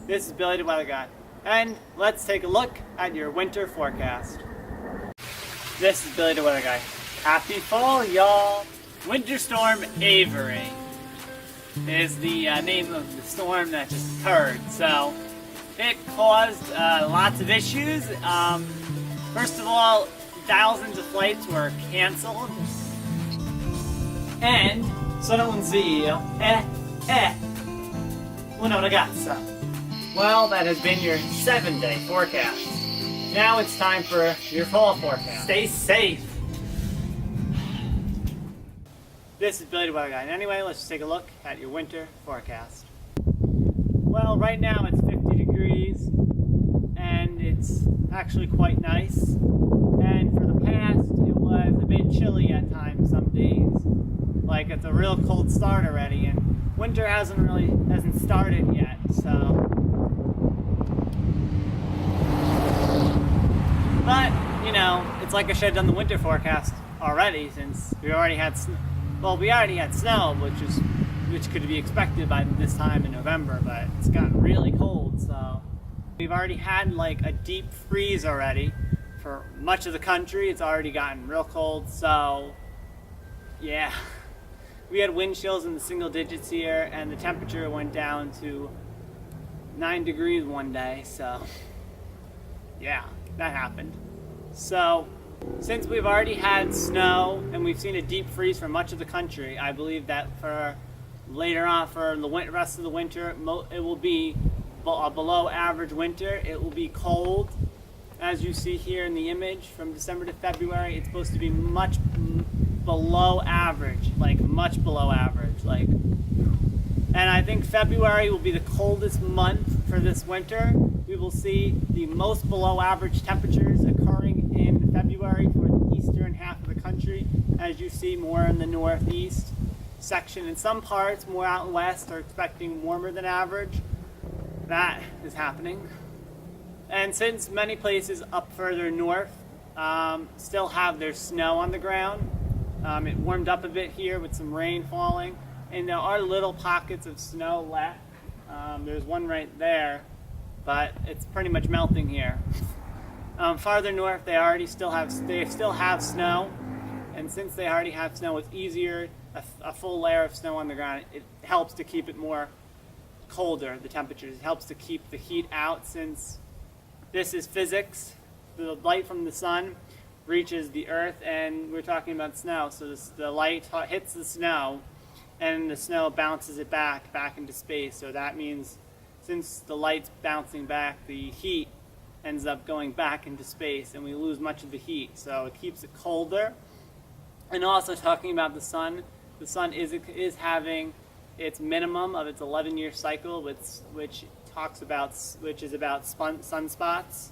This is Billy the Weather Guy, and let's take a look at your winter forecast. This is Billy the Weather Guy. Happy fall, y'all! Winter Storm Avery is the name of the storm that just occurred. So it caused lots of issues. First of all, thousands of flights were canceled. And sono un zio. Una ragazza. Well, that has been your 7-day forecast. Now it's time for your fall forecast. Stay safe. This is Billy the Weather Guy. And anyway, let's just take a look at your winter forecast. Well, right now it's 50 degrees, and it's actually quite nice. And for the past, it was a bit chilly at times some days. Like it's a real cold start already, and winter hasn't started yet, so. But, you know, it's like I should have done the winter forecast already, since we already had snow, which could be expected by this time in November, but it's gotten really cold, so. We've already had like a deep freeze already for much of the country. It's already gotten real cold, so yeah. We had wind chills in the single digits here, and the temperature went down to 9 degrees one day, so yeah, that happened. So, since we've already had snow and we've seen a deep freeze for much of the country, I believe that for later on, for the rest of the winter, it will be a below average winter. It will be cold. As you see here in the image, from December to February, it's supposed to be much below average, like much below average. And I think February will be the coldest month for this winter. We will see the most below average temperatures occurring in February for the eastern half of the country. As you see, more in the northeast section. In some parts, more out west, are expecting warmer than average. That is happening. And since many places up further north still have their snow on the ground, it warmed up a bit here with some rain falling, and there are little pockets of snow left. There's one right there, but it's pretty much melting here. Farther north, they still have snow, and since they already have snow, it's easier. A full layer of snow on the ground, it helps to keep it more colder, the temperatures. It helps to keep the heat out, since this is physics. The light from the sun reaches the earth, and we're talking about snow. So the light hits the snow, and the snow bounces it back into space. So that means, since the light's bouncing back, the heat ends up going back into space, and we lose much of the heat. So it keeps it colder. And also talking about the sun is having its minimum of its 11-year cycle, which is about sunspots.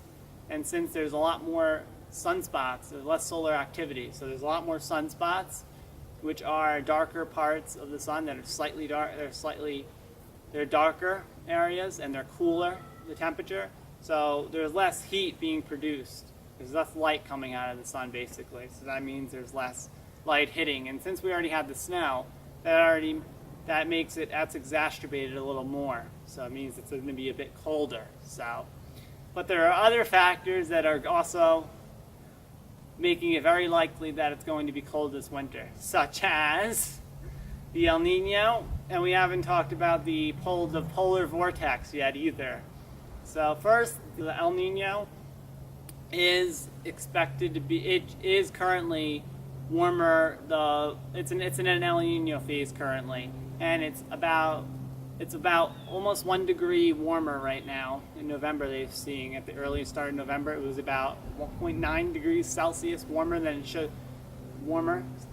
And since there's a lot more sunspots, there's less solar activity. So there's a lot more sunspots, which are darker parts of the sun that are slightly dark. They're darker areas, and they're cooler, the temperature. So there's less heat being produced. There's less light coming out of the sun, basically. So that means there's less light hitting. And since we already had the snow, that's exacerbated a little more. So it means it's going to be a bit colder. But there are other factors that are also making it very likely that it's going to be cold this winter, such as the El Nino, and we haven't talked about the polar vortex yet either. So first, the El Nino is expected to be, it is currently warmer. It's in an El Nino phase currently, and it's about almost 1 degree warmer right now. In November, they're seeing at the earliest start of November, it was about 1.9 degrees Celsius warmer than it should.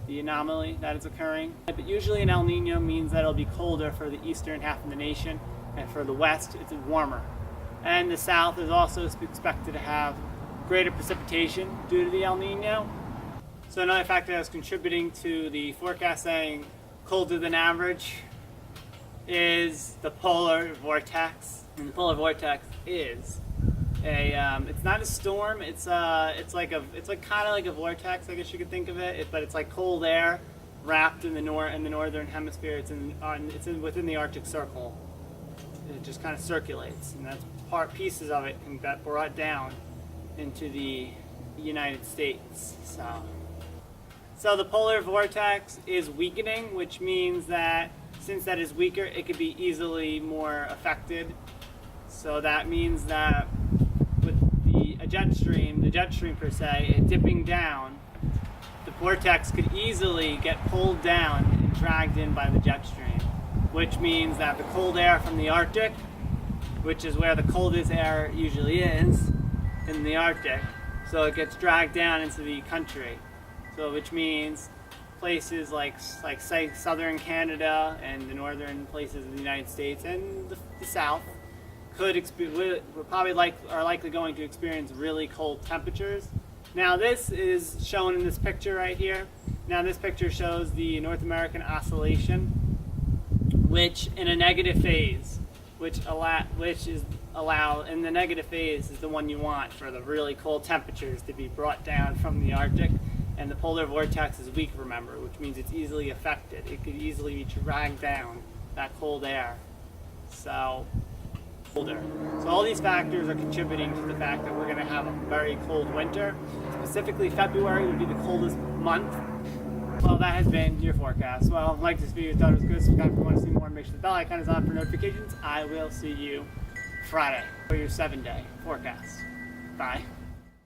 The anomaly that is occurring. But usually an El Nino means that it'll be colder for the eastern half of the nation, and for the west, it's warmer. And the south is also expected to have greater precipitation due to the El Nino. So another factor that's contributing to the forecast saying colder than average is the polar vortex. And the polar vortex is it's not a storm. It's kind of like a vortex, I guess you could think of it. But it's like cold air wrapped in the northern hemisphere. It's within the Arctic Circle. it just kind of circulates, and that's pieces of it and got brought down into the United States. So the polar vortex is weakening, which means that since that is weaker, it could be easily more affected. So that means that with the jet stream per se, it dipping down, the vortex could easily get pulled down and dragged in by the jet stream, which means that the cold air from the Arctic, which is where the coldest air usually is, in the Arctic, so it gets dragged down into the country. So which means places like say southern Canada and the northern places of the United States and the South are likely going to experience really cold temperatures. Now this is shown in this picture right here. Now this picture shows the North American Oscillation, which in a negative phase, which is allowed, and the negative phase is the one you want for the really cold temperatures to be brought down from the Arctic. And the polar vortex is weak, remember, which means it's easily affected. It could easily be dragged down, that cold air. So all these factors are contributing to the fact that we're going to have a very cold winter. Specifically, February would be the coldest month. Well, that has been your forecast. Well, like this video, thought it was good. Subscribe if you want to see more. Make sure the bell icon is on for notifications. I will see you Friday for your 7-day forecast. Bye.